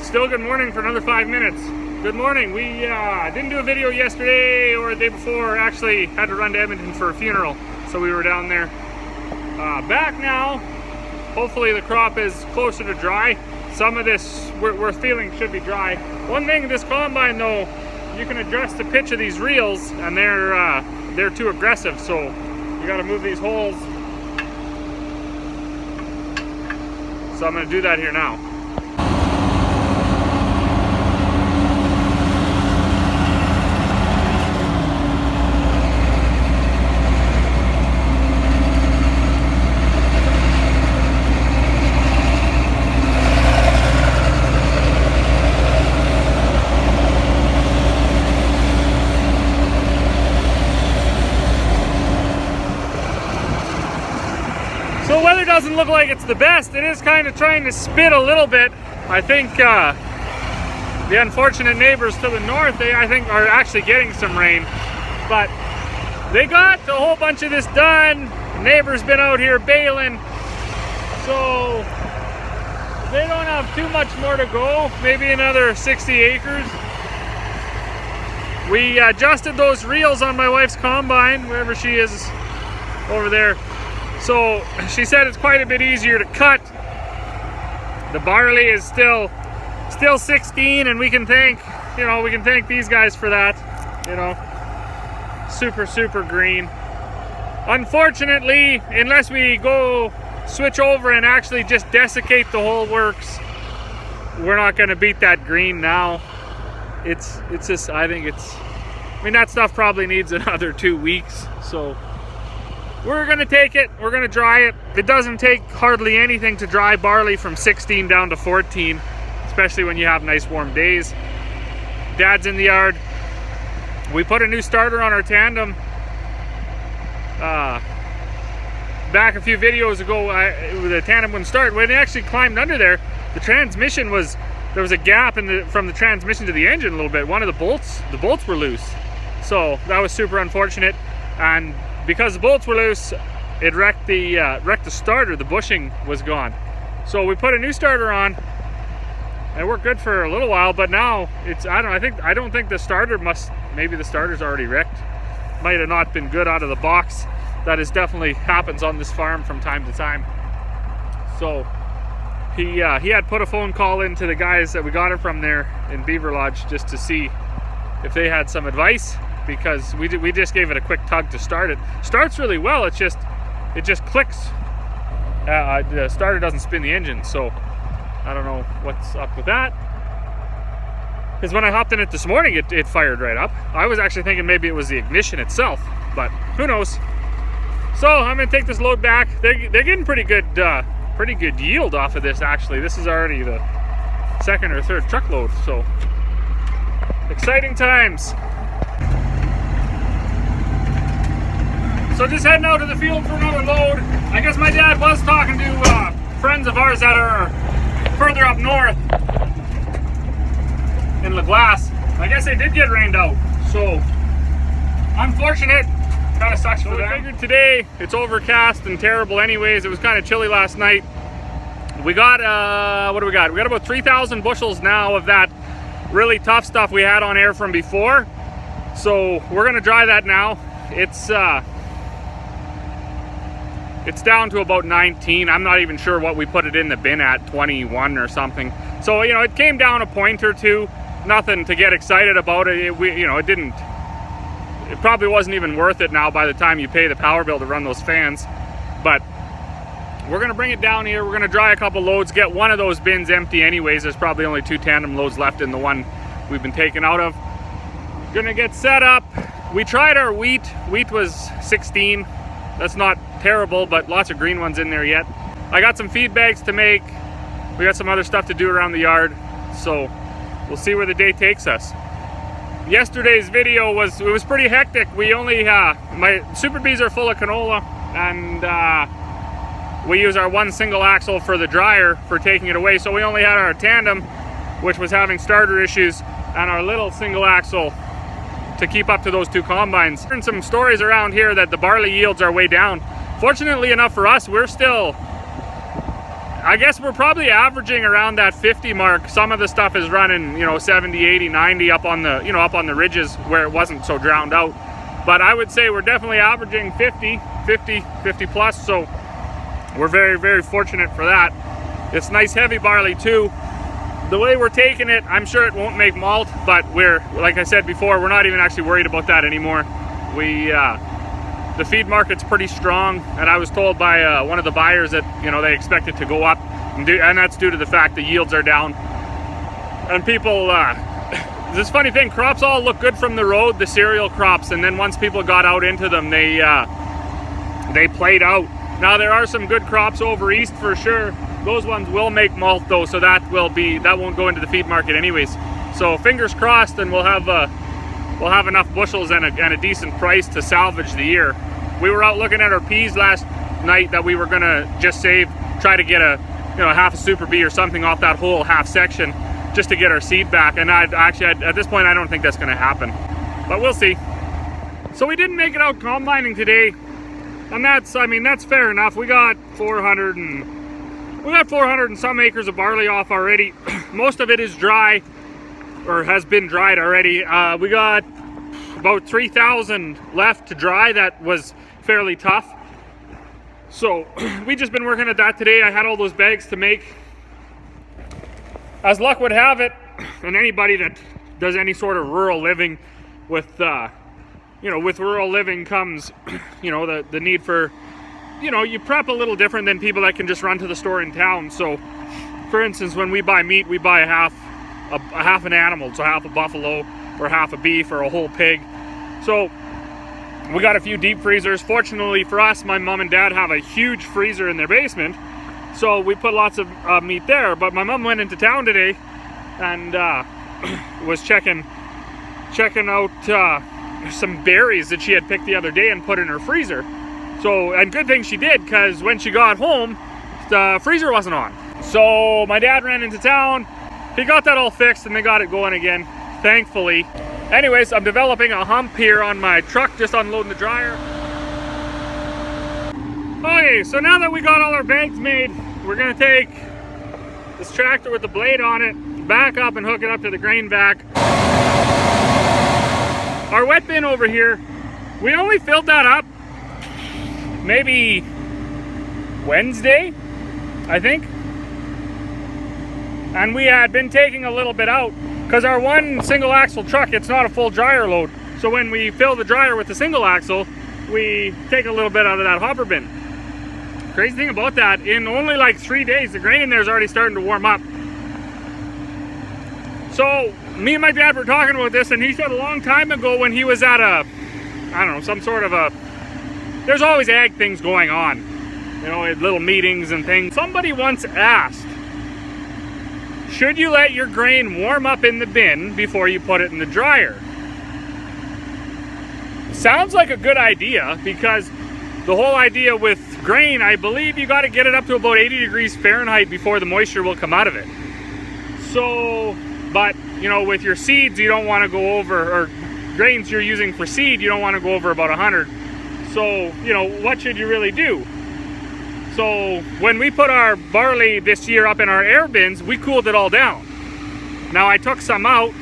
Still good morning for another 5 minutes. Good morning. We didn't do a video yesterday or the day before. Actually had to run to Edmonton for a funeral, so we were down there. Back now. Hopefully the crop is closer to dry. Some of this we're feeling should be dry. One thing, this combine though, you can adjust the pitch of these reels, and they're too aggressive, so you got to move these holes. So I'm going to do that here now. So the weather doesn't look like it's the best. It is kind of trying to spit a little bit. I think the unfortunate neighbors to the north, I think are actually getting some rain. But they got a whole bunch of this done. The neighbor's been out here baling. So they don't have too much more to go. Maybe another 60 acres. We adjusted those reels on my wife's combine, wherever she is over there. So she said it's quite a bit easier to cut. The barley is still 16, and we can thank these guys for that. Super green. Unfortunately, unless we go switch over and actually just desiccate the whole works, we're not going to beat that green now. It's just, I mean, that stuff probably needs another 2 weeks. So we're gonna take it, we're gonna dry it. It doesn't take hardly anything to dry barley from 16 down to 14, especially when you have nice warm days. Dad's in the yard. We put a new starter on our tandem back a few videos ago. The tandem wouldn't start. When it actually climbed under there, the transmission there was a gap from the transmission to the engine a little bit. One of the bolts were loose. So that was super unfortunate, and because the bolts were loose, it wrecked the starter. The bushing was gone. So we put a new starter on, and it worked good for a little while, but now I don't think the starter maybe the starter's already wrecked. Might have not been good out of the box. That definitely happens on this farm from time to time. So he had put a phone call in to the guys that we got it from there in Beaver Lodge just to see if they had some advice, because we just gave it a quick tug to start it. Starts really well, it just clicks. The starter doesn't spin the engine, so I don't know what's up with that. Because when I hopped in it this morning, it fired right up. I was actually thinking maybe it was the ignition itself, but who knows. So I'm gonna take this load back. They're getting pretty good yield off of this. Actually, this is already the second or third truckload, so exciting times. So just heading out to the field for another load. I guess my dad was talking to friends of ours that are further up north in La Glace. I guess they did get rained out. So unfortunate. Kind of sucks for them. I figured today it's overcast and terrible anyways. It was kind of chilly last night. We got, what do we got? We got about 3,000 bushels now of that really tough stuff we had on air from before. So we're gonna dry that now. It's down to about 19. I'm not even sure what we put it in the bin at, 21 or something. So, it came down a point or two. Nothing to get excited about. It probably wasn't even worth it now by the time you pay the power bill to run those fans. But we're gonna bring it down here. We're gonna dry a couple loads, get one of those bins empty anyways. There's probably only 2 tandem loads left in the one we've been taken out of. Gonna get set up. We tried our wheat. Wheat was 16. That's not terrible, but lots of green ones in there yet. I got some feed bags to make. We got some other stuff to do around the yard. So we'll see where the day takes us. Yesterday's video was pretty hectic. We only, my Super Bees are full of canola, and we use our one single axle for the dryer for taking it away. So we only had our tandem, which was having starter issues, and our little single axle to keep up to those 2 combines. Hearing some stories around here that the barley yields are way down. Fortunately enough for us, we're still I guess we're probably averaging around that 50 mark. Some of the stuff is running, you know, 70, 80, 90 up on the, you know, up on the ridges where it wasn't so drowned out. But I would say we're definitely averaging 50 plus. So we're very, very fortunate for that. It's nice heavy barley too. The way we're taking it, I'm sure it won't make malt, but we're, like I said before, we're not even actually worried about that anymore. The feed market's pretty strong, and I was told by one of the buyers that, you know, they expect it to go up, and that's due to the fact the yields are down. And people, this funny thing, crops all look good from the road, the cereal crops, and then once people got out into them, they played out. Now there are some good crops over east for sure. Those ones will make malt though, so that won't go into the feed market anyways. So fingers crossed, and we'll have enough bushels and a decent price to salvage the year. We were out looking at our peas last night that we were gonna just save, try to get a, you know, half a Super B or something off that whole half section just to get our seed back. And at this point, I don't think that's gonna happen, but we'll see. So we didn't make it out combining today, and that's, I mean, that's fair enough. We got 400 and some acres of barley off already. Most of it is dry, or has been dried already. We got about 3,000 left to dry. That was fairly tough. So we just been working at that today. I had all those bags to make. As luck would have it, and anybody that does any sort of rural living, with you know, with rural living comes, you know, the need for, you know, you prep a little different than people that can just run to the store in town. So for instance, when we buy meat, we buy half an animal, so half a buffalo or half a beef or a whole pig. So we got a few deep freezers. Fortunately for us, my mom and dad have a huge freezer in their basement, so we put lots of meat there. But my mom went into town today and was checking out some berries that she had picked the other day and put in her freezer. So, and good thing she did, because when she got home, the freezer wasn't on. So my dad ran into town. He got that all fixed and they got it going again, thankfully. Anyways, I'm developing a hump here on my truck, just unloading the dryer. Okay, so now that we got all our bags made, we're gonna take this tractor with the blade on it, back up and hook it up to the grain back. Our wet bin over here, we only filled that up maybe Wednesday, I think. And we had been taking a little bit out because our one single axle truck, it's not a full dryer load. So when we fill the dryer with the single axle, we take a little bit out of that hopper bin. Crazy thing about that, in only like 3 days, the grain in there is already starting to warm up. So me and my dad were talking about this, and he said a long time ago when he was at a, I don't know, some sort of a, there's always ag things going on, you know, little meetings and things. Somebody once asked, should you let your grain warm up in the bin before you put it in the dryer? Sounds like a good idea, because the whole idea with grain, I believe you got to get it up to about 80 degrees Fahrenheit before the moisture will come out of it. So, but you know, with your seeds, you don't want to go over, or grains you're using for seed, you don't want to go over about 100. So, you know, what should you really do? So when we put our barley this year up in our air bins, we cooled it all down. Now I took some out.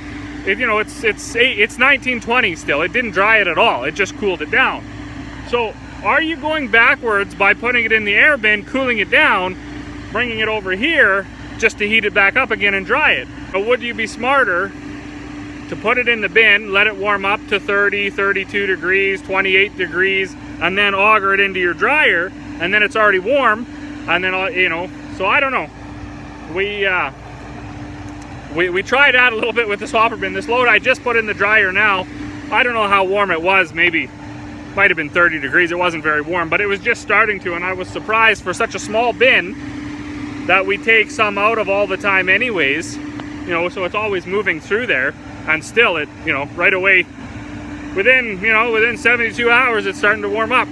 You know, it's 1920 still. It didn't dry it at all. It just cooled it down. So are you going backwards by putting it in the air bin, cooling it down, bringing it over here just to heat it back up again and dry it? Or would you be smarter to put it in the bin, let it warm up to 30, 32 degrees, 28 degrees, and then auger it into your dryer, and then it's already warm, and then, you know, so I don't know. We tried out a little bit with this hopper bin. This load I just put in the dryer now. I don't know how warm it was, maybe, might have been 30 degrees. It wasn't very warm, but it was just starting to, and I was surprised for such a small bin that we take some out of all the time anyways, you know, so it's always moving through there, and still it, you know, right away, within 72 hours, it's starting to warm up.